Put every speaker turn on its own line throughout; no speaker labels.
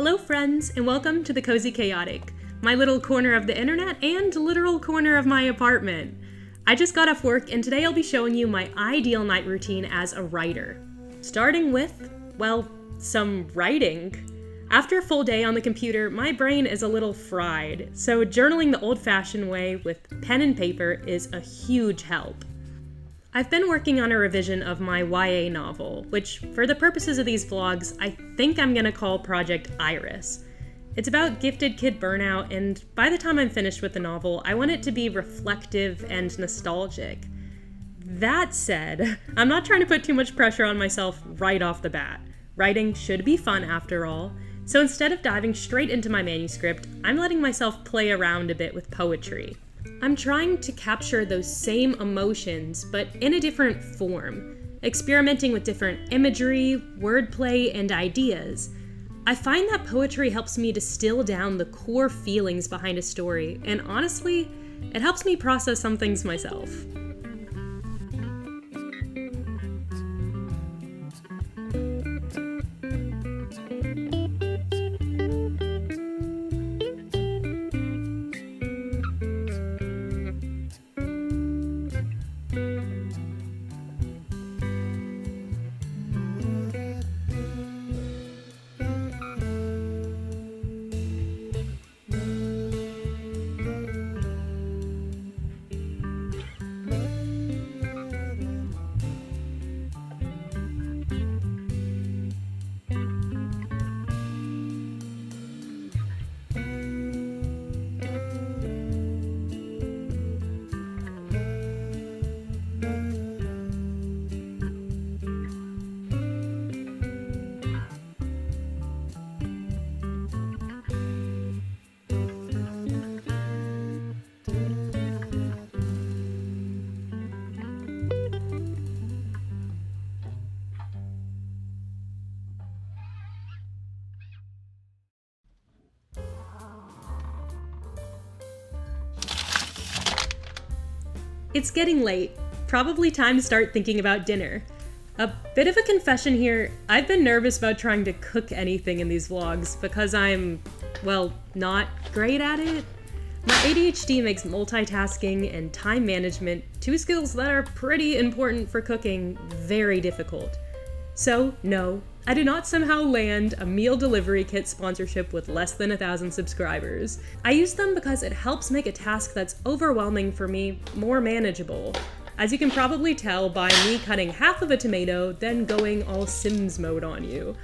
Hello friends, and welcome to the Cozy Chaotic, my little corner of the internet and literal corner of my apartment. I just got off work and today I'll be showing you my ideal night routine as a writer. Starting with, well, some writing. After a full day on the computer, my brain is a little fried, so journaling the old-fashioned way with pen and paper is a huge help. I've been working on a revision of my YA novel, which, for the purposes of these vlogs, I think I'm gonna call Project Iris. It's about gifted kid burnout, and by the time I'm finished with the novel, I want it to be reflective and nostalgic. That said, I'm not trying to put too much pressure on myself right off the bat. Writing should be fun after all, so instead of diving straight into my manuscript, I'm letting myself play around a bit with poetry. I'm trying to capture those same emotions, but in a different form, experimenting with different imagery, wordplay, and ideas. I find that poetry helps me distill down the core feelings behind a story, and honestly, it helps me process some things myself. It's getting late. Probably time to start thinking about dinner. A bit of a confession here, I've been nervous about trying to cook anything in these vlogs because I'm, well, not great at it. My ADHD makes multitasking and time management, two skills that are pretty important for cooking, very difficult. So, no, I do not somehow land a meal delivery kit sponsorship with less than 1,000 subscribers. I use them because it helps make a task that's overwhelming for me more manageable. As you can probably tell by me cutting half of a tomato, then going all Sims mode on you.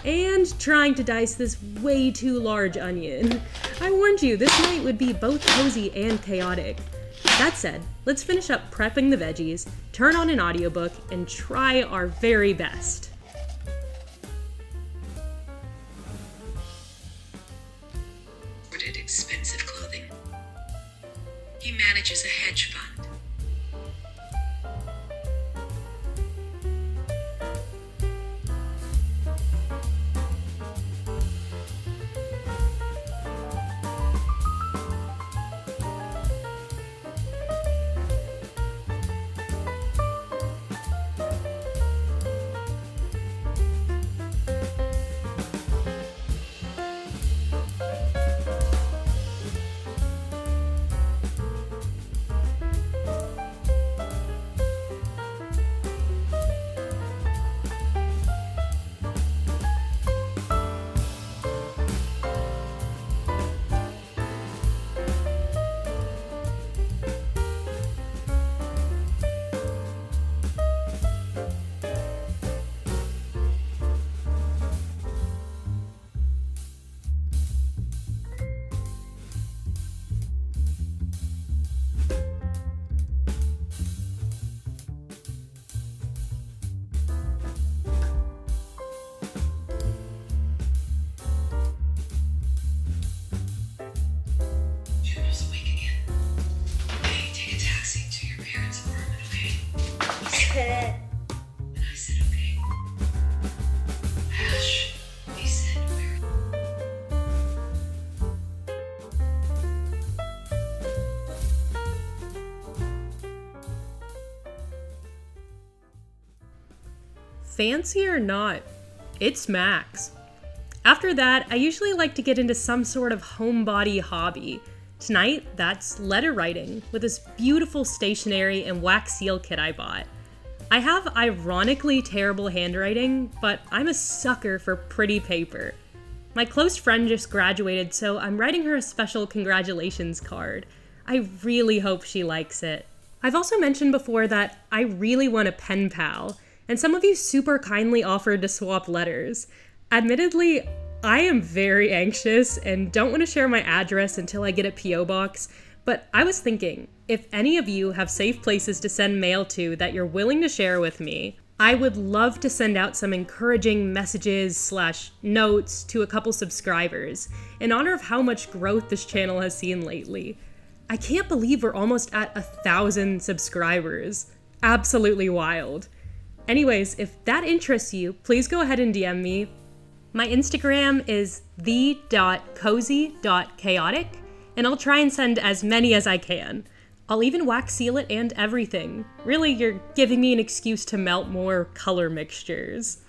And trying to dice this way too large onion. I warned you, this night would be both cozy and chaotic. That said, let's finish up prepping the veggies, turn on an audiobook, and try our very best.
Expensive clothing. He manages a hedge fund.
fancy or not, it smacks. After that, I usually like to get into some sort of homebody hobby. Tonight, that's letter writing with this beautiful stationery and wax seal kit I bought. I have ironically terrible handwriting, but I'm a sucker for pretty paper. My close friend just graduated, so I'm writing her a special congratulations card. I really hope she likes it. I've also mentioned before that I really want a pen pal, and some of you super kindly offered to swap letters. Admittedly, I am very anxious and don't want to share my address until I get a P.O. box, but I was thinking, if any of you have safe places to send mail to that you're willing to share with me, I would love to send out some encouraging messages/notes to a couple subscribers in honor of how much growth this channel has seen lately. I can't believe we're almost at 1,000 subscribers. Absolutely wild. Anyways, if that interests you, please go ahead and DM me. My Instagram is the.cozy.chaotic, and I'll try and send as many as I can. I'll even wax seal it and everything. Really, you're giving me an excuse to melt more color mixtures.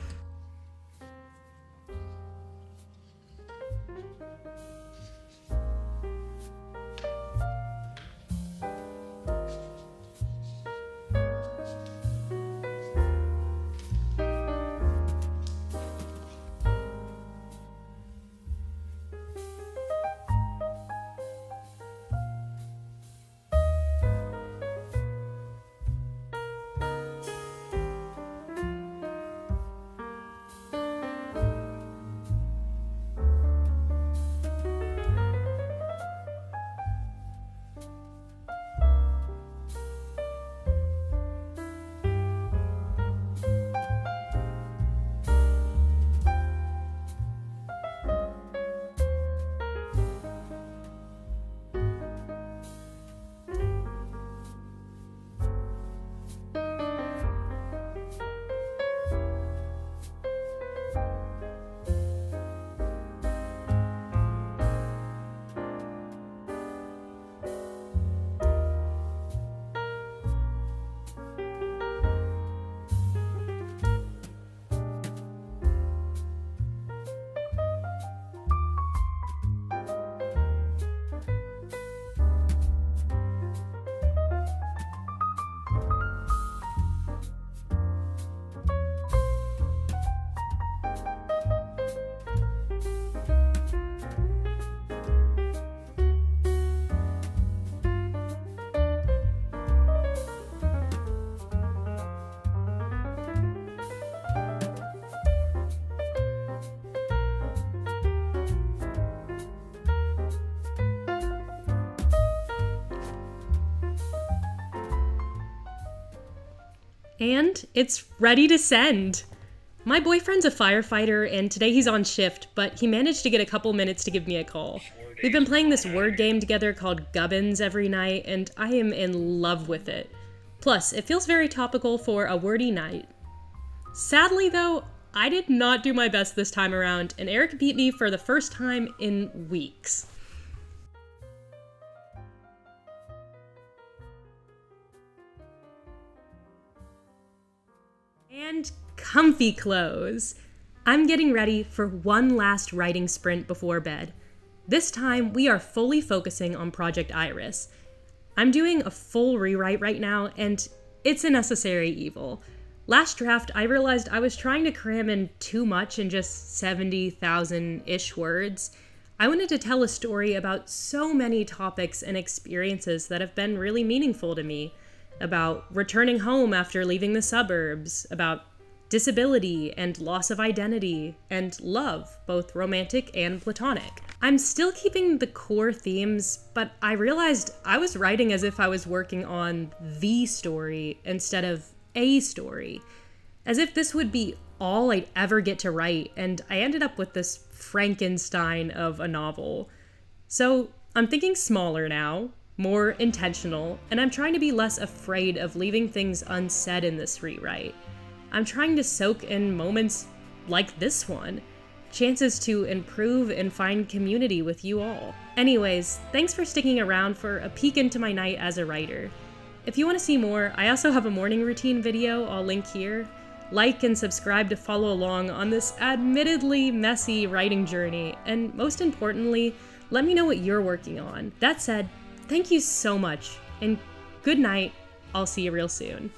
And it's ready to send. My boyfriend's a firefighter and today he's on shift, but he managed to get a couple minutes to give me a call. We've been playing this word game together called Gubbins every night, and I am in love with it. Plus, it feels very topical for a wordy night. Sadly though, I did not do my best this time around, and Eric beat me for the first time in weeks. And comfy clothes. I'm getting ready for one last writing sprint before bed. This time, we are fully focusing on Project Iris. I'm doing a full rewrite right now, and it's a necessary evil. Last draft, I realized I was trying to cram in too much in just 70,000-ish words. I wanted to tell a story about so many topics and experiences that have been really meaningful to me. About returning home after leaving the suburbs, about disability and loss of identity, and love, both romantic and platonic. I'm still keeping the core themes, but I realized I was writing as if I was working on the story instead of a story. As if this would be all I'd ever get to write, and I ended up with this Frankenstein of a novel. So I'm thinking smaller now, more intentional, and I'm trying to be less afraid of leaving things unsaid in this rewrite. I'm trying to soak in moments like this one, chances to improve and find community with you all. Anyways, thanks for sticking around for a peek into my night as a writer. If you want to see more, I also have a morning routine video I'll link here. Like and subscribe to follow along on this admittedly messy writing journey, and most importantly, let me know what you're working on. That said, thank you so much, and good night. I'll see you real soon.